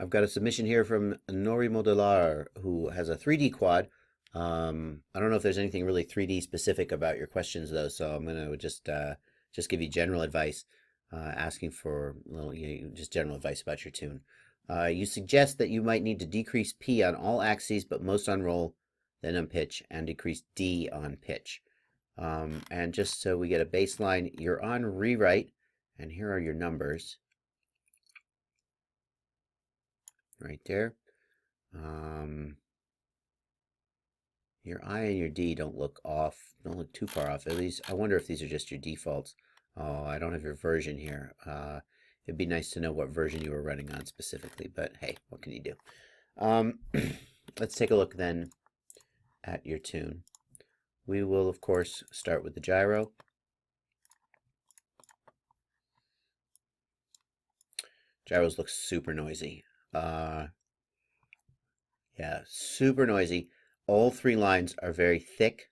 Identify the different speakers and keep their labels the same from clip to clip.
Speaker 1: I've got a submission here from Nori-modelar, who has a 3D quad. I don't know if there's anything really 3D specific about your questions though, so I'm gonna just give you general advice, asking for just general advice about your tune. You suggest that you might need to decrease P on all axes, but most on roll, then on pitch, and decrease D on pitch. And just so we get a baseline, you're on rewrite, and here are your numbers. Right there. Your I and your D don't look too far off. At least I wonder if these are just your defaults. Oh, I don't have your version here. It'd be nice to know what version you were running on specifically, but hey, what can you do? Let's take a look then at your tune. We will, of course, start with the gyro. Gyros look super noisy. Yeah, super noisy. All three lines are very thick.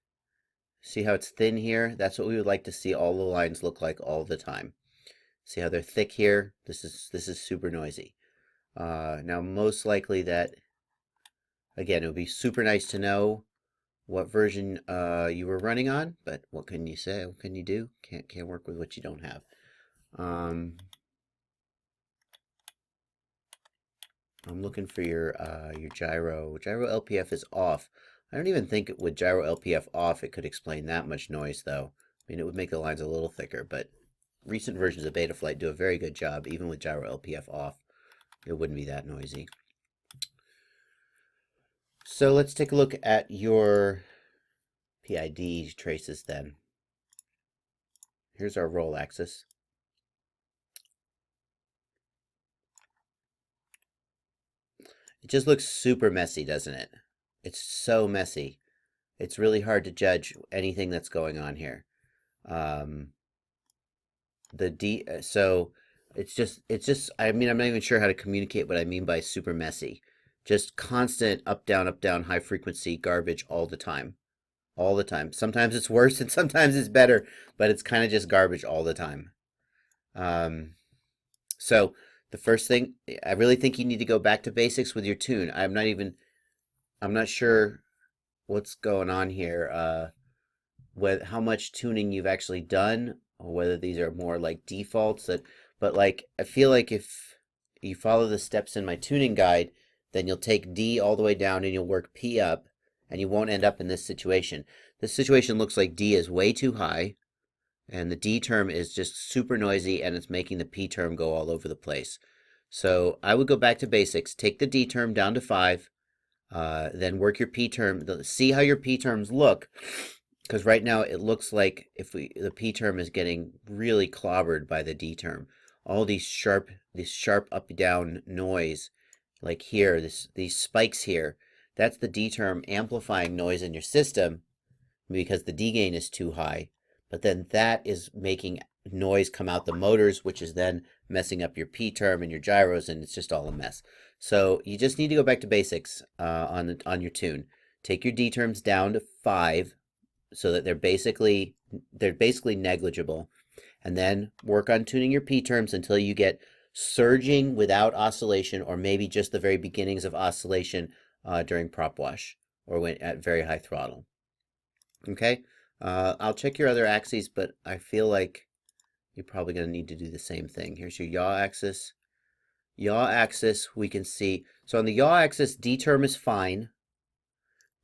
Speaker 1: See how it's thin here? That's what we would like to see all the lines look like all the time. See how they're thick here? This is super noisy. Now, most likely that, again, it would be super nice to know what version you were running on, but what can you say? What can you do? Can't work with what you don't have. I'm looking for your gyro. Gyro LPF is off. I don't even think with gyro LPF off it could explain that much noise though. I mean, it would make the lines a little thicker, but recent versions of Betaflight do a very good job, even with gyro LPF off. It wouldn't be that noisy. So let's take a look at your PID traces then. Here's our roll axis. It just looks super messy, doesn't it? It's so messy. It's really hard to judge anything that's going on here. So it's just, I mean, I'm not even sure how to communicate what I mean by super messy. Just constant up, down, high frequency garbage all the time. All the time. Sometimes it's worse and sometimes it's better, but it's kind of just garbage all the time. So the first thing, I really think you need to go back to basics with your tune. I'm not sure what's going on here, how much tuning you've actually done, or whether these are more like defaults but like, I feel like if you follow the steps in my tuning guide, then you'll take D all the way down and you'll work P up, and you won't end up in this situation. This situation looks like D is way too high, and the D term is just super noisy, and it's making the P term go all over the place. So I would go back to basics, take the D term down to 5, then work your P term, see how your P terms look, because right now it looks like the P term is getting really clobbered by the D term. All these sharp up down noise, like here, these spikes here, that's the D term amplifying noise in your system because the D gain is too high. But then that is making noise come out the motors, which is then messing up your P term and your gyros, and it's just all a mess. So you just need to go back to basics on your tune. Take your D terms down to 5 so that they're basically negligible, and then work on tuning your P terms until you get surging without oscillation, or maybe just the very beginnings of oscillation during prop wash or when at very high throttle. Okay, I'll check your other axes, but I feel like you're probably going to need to do the same thing. Here's your yaw axis. Yaw axis, we can see. So on the yaw axis, D term is fine.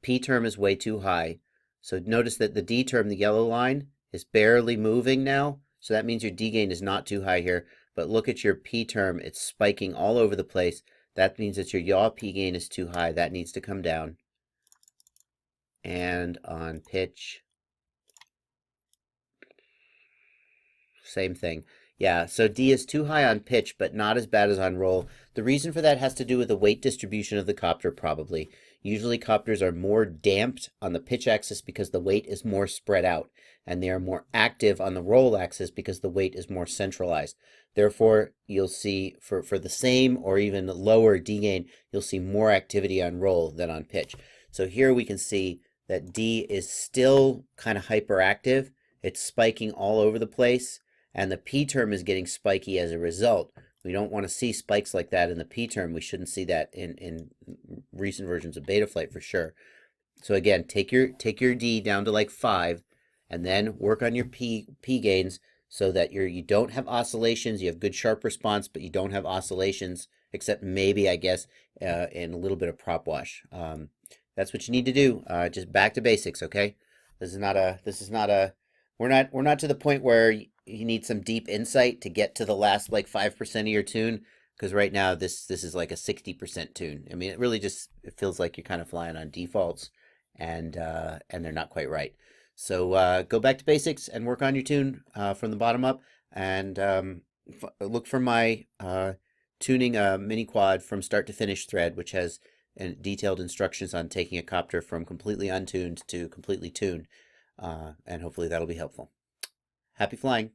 Speaker 1: P term is way too high. So notice that the D term, the yellow line, is barely moving now. So that means your D gain is not too high here. But look at your P term. It's spiking all over the place. That means that your yaw P gain is too high. That needs to come down. And on pitch, same thing. Yeah, so D is too high on pitch, but not as bad as on roll. The reason for that has to do with the weight distribution of the copter, probably. Usually copters are more damped on the pitch axis because the weight is more spread out, and they are more active on the roll axis because the weight is more centralized. Therefore, you'll see for the same or even lower D gain, you'll see more activity on roll than on pitch. So here we can see that D is still kind of hyperactive. It's spiking all over the place, and the P term is getting spiky as a result. We don't want to see spikes like that in the P term. We shouldn't see that in recent versions of Betaflight for sure. So again, take your D down to like 5, and then work on your P gains so that you don't have oscillations. You have good sharp response, but you don't have oscillations, except maybe I guess in a little bit of prop wash. That's what you need to do. Just back to basics, okay? This is not a. We're not to the point where you need some deep insight to get to the last like 5% of your tune, because right now this is like a 60% tune. I mean, it really just it feels like you're kind of flying on defaults, and they're not quite right. So go back to basics and work on your tune from the bottom up, and look for my tuning a mini quad from start to finish thread, which has detailed instructions on taking a copter from completely untuned to completely tuned, and hopefully that'll be helpful. Happy flying.